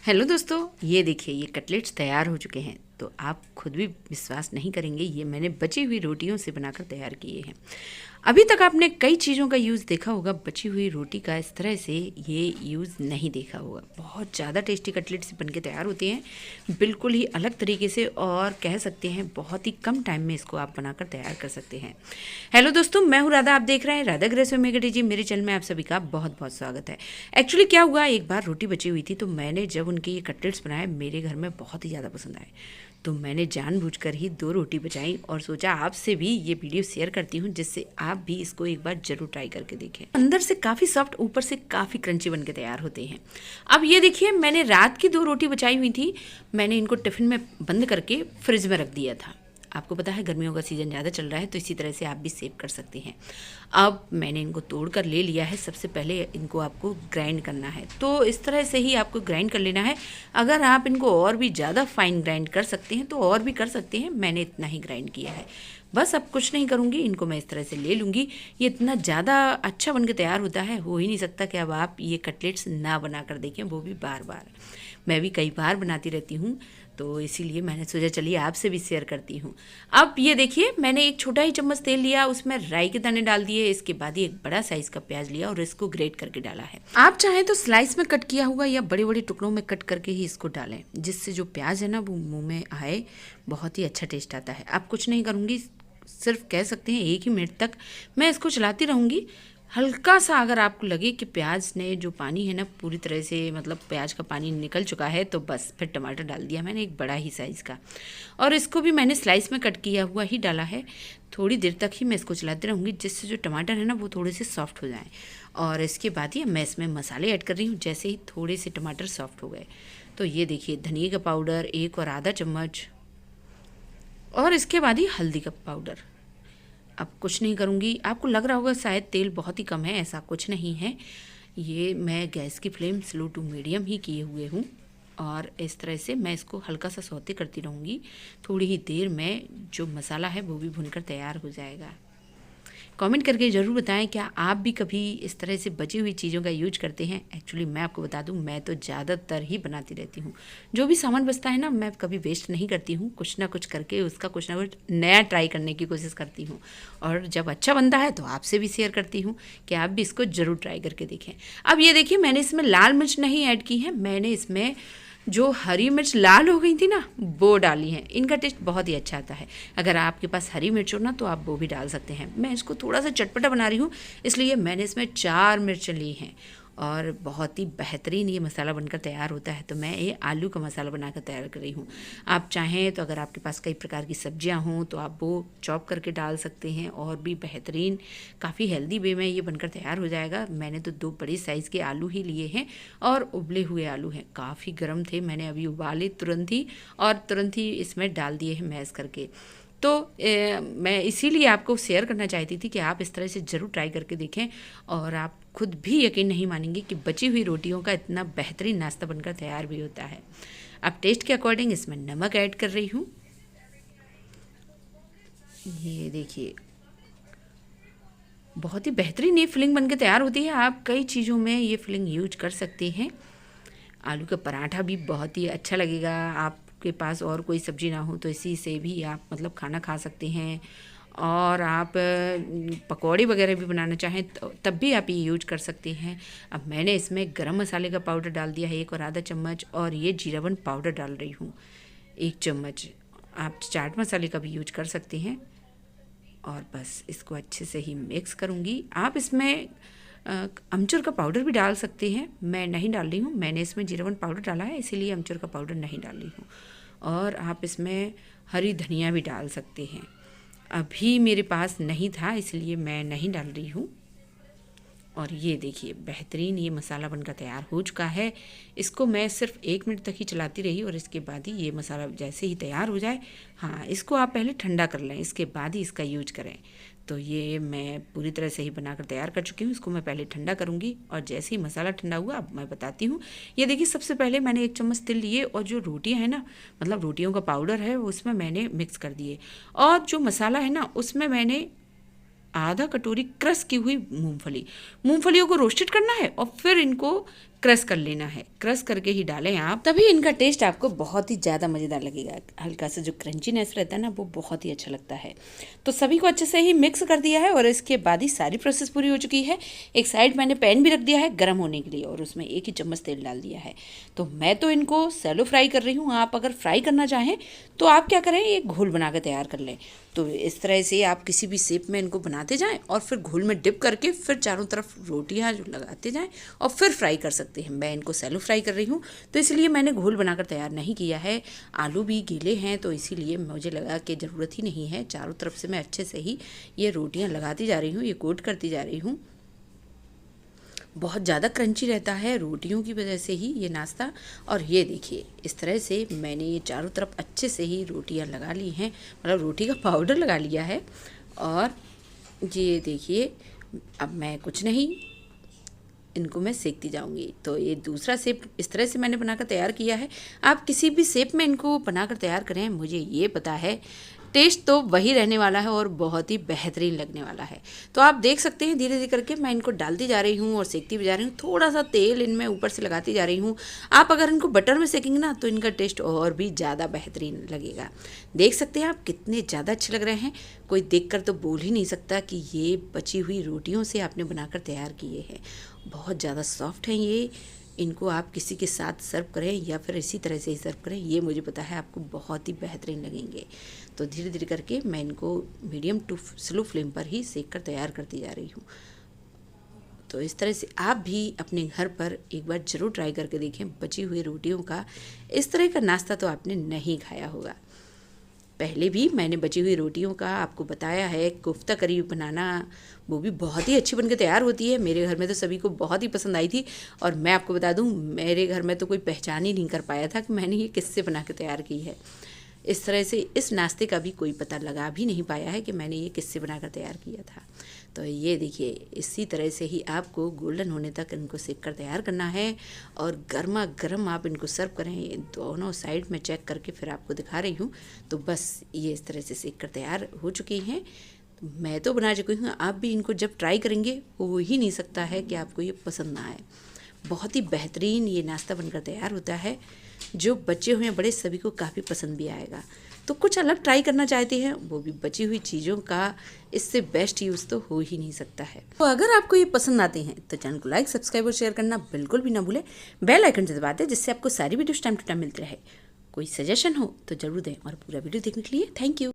Hello दोस्तों, ये देखिए ये कटलेट्स तैयार हो चुके हैं। तो आप खुद भी विश्वास नहीं करेंगे, ये मैंने बची हुई रोटियों से बनाकर तैयार किए हैं। अभी तक आपने कई चीज़ों का यूज़ देखा होगा, बची हुई रोटी का इस तरह से ये यूज़ नहीं देखा होगा। बहुत ज़्यादा टेस्टी कटलेट्स बन के तैयार होते हैं, बिल्कुल ही अलग तरीके से, और कह सकते हैं बहुत ही कम टाइम में इसको आप बनाकर तैयार कर सकते हैं। हेलो दोस्तों, मैं हूँ राधा, आप देख रहे हैं राधा ग्रेस मेगडी जी। मेरे चैनल में आप सभी का बहुत बहुत स्वागत है। एक्चुअली क्या हुआ, एक बार रोटी बची हुई थी, तो मैंने जब उनके ये कटलेट्स बनाए, मेरे घर में बहुत ही ज़्यादा पसंद आए। तो मैंने जानबूझकर ही 2 रोटी बचाई और सोचा आपसे भी ये वीडियो शेयर करती हूँ, जिससे आप भी इसको एक बार जरूर ट्राई करके देखें। अंदर से काफ़ी सॉफ्ट, ऊपर से काफ़ी क्रंची बन के तैयार होते हैं। अब ये देखिए, मैंने रात की 2 रोटी बचाई हुई थी, मैंने इनको टिफ़िन में बंद करके फ्रिज में रख दिया था। आपको पता है गर्मियों का सीज़न ज़्यादा चल रहा है, तो इसी तरह से आप भी सेव कर सकते हैं। अब मैंने इनको तोड़ कर ले लिया है। सबसे पहले इनको आपको ग्राइंड करना है, तो इस तरह से ही आपको ग्राइंड कर लेना है। अगर आप इनको और भी ज़्यादा फाइन ग्राइंड कर सकते हैं तो और भी कर सकते हैं, मैंने इतना ही ग्राइंड किया है। बस अब कुछ नहीं करूँगी, इनको मैं इस तरह से ले लूँगी। ये इतना ज़्यादा अच्छा बन के तैयार होता है, हो ही नहीं सकता कि अब आप ये कटलेट्स ना बना कर देखें, वो भी बार बार। मैं भी कई बार बनाती रहती हूँ, तो इसीलिए मैंने सोचा चलिए आपसे भी शेयर करती हूँ। अब ये देखिए, मैंने एक छोटा ही चम्मच तेल लिया, उसमें राई के दाने डाल दिए। इसके बाद ही एक बड़ा साइज़ का प्याज लिया और इसको ग्रेट करके डाला है। आप चाहें तो स्लाइस में कट किया हुआ या बड़े बड़े टुकड़ों में कट करके ही इसको डालें, जिससे जो प्याज है ना वो मुंह में आए, बहुत ही अच्छा टेस्ट आता है। अब कुछ नहीं करूँगी, सिर्फ कह सकते हैं 1 ही मिनट तक मैं इसको चलाती रहूँगी। हल्का सा अगर आपको लगे कि प्याज ने जो पानी है ना पूरी तरह से, मतलब प्याज का पानी निकल चुका है, तो बस फिर टमाटर डाल दिया मैंने, एक बड़ा ही साइज़ का, और इसको भी मैंने स्लाइस में कट किया हुआ ही डाला है। थोड़ी देर तक ही मैं इसको चलाती रहूँगी, जिससे जो टमाटर है ना वो थोड़े से सॉफ्ट हो जाएँ। और इसके बाद ही मैं इसमें मसाले ऐड कर रही हूँ। जैसे ही थोड़े से टमाटर सॉफ्ट हो गए, तो ये देखिए धनिया का पाउडर 1 और आधा चम्मच, और इसके बाद ही हल्दी का पाउडर। अब कुछ नहीं करूँगी। आपको लग रहा होगा शायद तेल बहुत ही कम है, ऐसा कुछ नहीं है। ये मैं गैस की फ्लेम स्लो टू मीडियम ही किए हुए हूँ, और इस तरह से मैं इसको हल्का सा सौते करती रहूँगी। थोड़ी ही देर में जो मसाला है वो भी भुनकर तैयार हो जाएगा। कमेंट करके ज़रूर बताएं, क्या आप भी कभी इस तरह से बची हुई चीज़ों का यूज करते हैं। एक्चुअली मैं आपको बता दूं, मैं तो ज़्यादातर ही बनाती रहती हूँ। जो भी सामान बचता है ना, मैं कभी वेस्ट नहीं करती हूँ, कुछ ना कुछ करके उसका कुछ ना कुछ नया ट्राई करने की कोशिश करती हूँ। और जब अच्छा बनता है तो आपसे भी शेयर करती हूँ कि आप भी इसको ज़रूर ट्राई करके देखें। अब ये देखिए, मैंने इसमें लाल मिर्च नहीं ऐड की है, मैंने इसमें जो हरी मिर्च लाल हो गई थी ना वो डाली है। इनका टेस्ट बहुत ही अच्छा आता है। अगर आपके पास हरी मिर्च हो ना तो आप वो भी डाल सकते हैं। मैं इसको थोड़ा सा चटपटा बना रही हूँ, इसलिए मैंने इसमें 4 मिर्च ली हैं, और बहुत ही बेहतरीन ये मसाला बनकर तैयार होता है। तो मैं ये आलू का मसाला बनाकर तैयार कर रही हूँ। आप चाहें तो अगर आपके पास कई प्रकार की सब्जियां हों तो आप वो चॉप करके डाल सकते हैं, और भी बेहतरीन काफ़ी हेल्दी वे में ये बनकर तैयार हो जाएगा। मैंने तो 2 बड़ी साइज़ के आलू ही लिए हैं, और उबले हुए आलू हैं, काफ़ी गर्म थे, मैंने अभी उबाले तुरंत ही, और तुरंत ही इसमें डाल दिए हैं मैश करके। तो मैं इसीलिए आपको शेयर करना चाहती थी कि आप इस तरह से ज़रूर ट्राई करके देखें, और आप खुद भी यकीन नहीं मानेंगे कि बची हुई रोटियों का इतना बेहतरीन नाश्ता बनकर तैयार भी होता है। अब टेस्ट के अकॉर्डिंग इसमें नमक ऐड कर रही हूँ। ये देखिए, बहुत ही बेहतरीन ये फिलिंग बनकर तैयार होती है। आप कई चीज़ों में ये फिलिंग यूज कर सकते हैं। आलू का पराठा भी बहुत ही अच्छा लगेगा। आपके पास और कोई सब्ज़ी ना हो तो इसी से भी आप मतलब खाना खा सकते हैं। और आप पकौड़े वगैरह भी बनाना चाहें तो तब भी आप ये यूज कर सकते हैं। अब मैंने इसमें गरम मसाले का पाउडर डाल दिया है 1 और आधा चम्मच, और ये जीरावन पाउडर डाल रही हूँ 1 चम्मच। आप चाट मसाले का भी यूज कर सकते हैं, और बस इसको अच्छे से ही मिक्स करूँगी। आप इसमें अमचूर का पाउडर भी डाल सकते हैं, मैं नहीं डाल रही हूँ। मैंने इसमें जीरावन पाउडर डाला है, इसीलिए अमचूर का पाउडर नहीं डाल रही हूँ। और आप इसमें हरी धनिया भी डाल सकते हैं। अभी मेरे पास नहीं था, इसलिए मैं नहीं डाल रही हूँ। और ये देखिए, बेहतरीन ये मसाला बनकर तैयार हो चुका है। इसको मैं सिर्फ 1 मिनट तक ही चलाती रही, और इसके बाद ही ये मसाला जैसे ही तैयार हो जाए, हाँ इसको आप पहले ठंडा कर लें, इसके बाद ही इसका यूज करें। तो ये मैं पूरी तरह से ही बनाकर तैयार कर चुकी हूँ। इसको मैं पहले ठंडा करूँगी, और जैसे ही मसाला ठंडा हुआ अब मैं बताती हूँ। ये देखिए, सबसे पहले मैंने 1 चम्मच तिल लिए, और जो रोटियाँ हैं ना, मतलब रोटियों का पाउडर है, उसमें मैंने मिक्स कर दिए। और जो मसाला है ना, उसमें मैंने आधा कटोरी क्रश की हुई मूंगफलियों को रोस्टेड करना है, और फिर इनको क्रश कर लेना है, क्रश करके ही डालें आप, तभी इनका टेस्ट आपको बहुत ही ज़्यादा मज़ेदार लगेगा। हल्का सा जो क्रंचीनेस रहता है ना, वो बहुत ही अच्छा लगता है। तो सभी को अच्छे से ही मिक्स कर दिया है और इसके बाद ही सारी प्रोसेस पूरी हो चुकी है। एक साइड मैंने पैन भी रख दिया है गर्म होने के लिए और उसमें 1 ही चम्मच तेल डाल दिया है। तो मैं तो इनको सैलो फ्राई कर रही हूँ। आप अगर फ्राई करना चाहें तो आप क्या करें, एक घोल बना कर तैयार कर लें। तो इस तरह से आप किसी भी शेप में इनको बनाते जाएं और फिर घोल में डिप करके फिर चारों तरफ रोटियां जो लगाते जाएं और फिर फ्राई कर सकते हैं। मैं इनको सैलो फ्राई कर रही हूँ तो इसलिए मैंने घोल बनाकर तैयार नहीं किया है। आलू भी गीले हैं तो इसीलिए मुझे लगा कि ज़रूरत ही नहीं है। चारों तरफ से मैं अच्छे से ही ये रोटियाँ लगाती जा रही हूँ, ये कोट करती जा रही हूँ। बहुत ज़्यादा क्रंची रहता है रोटियों की वजह से ही ये नाश्ता। और ये देखिए इस तरह से मैंने ये चारों तरफ अच्छे से ही रोटियां लगा ली हैं, मतलब रोटी का पाउडर लगा लिया है। और ये देखिए अब मैं कुछ नहीं, इनको मैं सेकती जाऊंगी। तो ये दूसरा शेप इस तरह से मैंने बनाकर तैयार किया है। आप किसी भी शेप में इनको बनाकर तैयार करें, मुझे ये पता है टेस्ट तो वही रहने वाला है और बहुत ही बेहतरीन लगने वाला है। तो आप देख सकते हैं धीरे धीरे करके मैं इनको डालती जा रही हूँ और सेकती भी जा रही हूँ। थोड़ा सा तेल इनमें ऊपर से लगाती जा रही हूँ। आप अगर इनको बटर में सेकेंगे ना तो इनका टेस्ट और भी ज़्यादा बेहतरीन लगेगा। देख सकते हैं आप कितने ज़्यादा अच्छे लग रहे हैं। कोई देखकर तो बोल ही नहीं सकता कि ये बची हुई रोटियों से आपने बनाकर तैयार किए हैं। बहुत ज़्यादा सॉफ्ट हैं ये। इनको आप किसी के साथ सर्व करें या फिर इसी तरह से ही सर्व करें, ये मुझे पता है आपको बहुत ही बेहतरीन लगेंगे। तो धीरे धीरे करके मैं इनको मीडियम टू स्लो फ्लेम पर ही सेक कर तैयार करती जा रही हूँ। तो इस तरह से आप भी अपने घर पर एक बार ज़रूर ट्राई करके देखें। बची हुई रोटियों का इस तरह का नाश्ता तो आपने नहीं खाया होगा। पहले भी मैंने बची हुई रोटियों का आपको बताया है कोफ्ता करी बनाना, वो भी बहुत ही अच्छी बनकर तैयार होती है। मेरे घर में तो सभी को बहुत ही पसंद आई थी। और मैं आपको बता दूं मेरे घर में तो कोई पहचान ही नहीं कर पाया था कि मैंने ये किससे बना के तैयार की है। इस तरह से इस नाश्ते का भी कोई पता लगा भी नहीं पाया है कि मैंने ये किससे बनाकर तैयार किया था। तो ये देखिए इसी तरह से ही आपको गोल्डन होने तक इनको सेक कर तैयार करना है और गर्मा गर्म आप इनको सर्व करें। दोनों साइड में चेक करके फिर आपको दिखा रही हूँ। तो बस ये इस तरह से सेक कर तैयार हो चुकी हैं। मैं तो बना चुकी हूँ, आप भी इनको जब ट्राई करेंगे हो ही नहीं सकता है कि आपको ये पसंद ना आए। बहुत ही बेहतरीन ये नाश्ता बनकर तैयार होता है। जो बच्चे हुए बड़े सभी को काफ़ी पसंद भी आएगा। तो कुछ अलग ट्राई करना चाहते हैं वो भी बची हुई चीज़ों का इससे बेस्ट यूज़ तो हो ही नहीं सकता है। तो अगर आपको ये पसंद आते हैं तो चैनल को लाइक सब्सक्राइब और शेयर करना बिल्कुल भी ना भूलें। बेल आइकन से दबा दें जिससे आपको सारी वीडियोस टाइम टू टाइम मिलती रहे। कोई सजेशन हो तो ज़रूर दें और पूरा वीडियो देखने के लिए थैंक यू।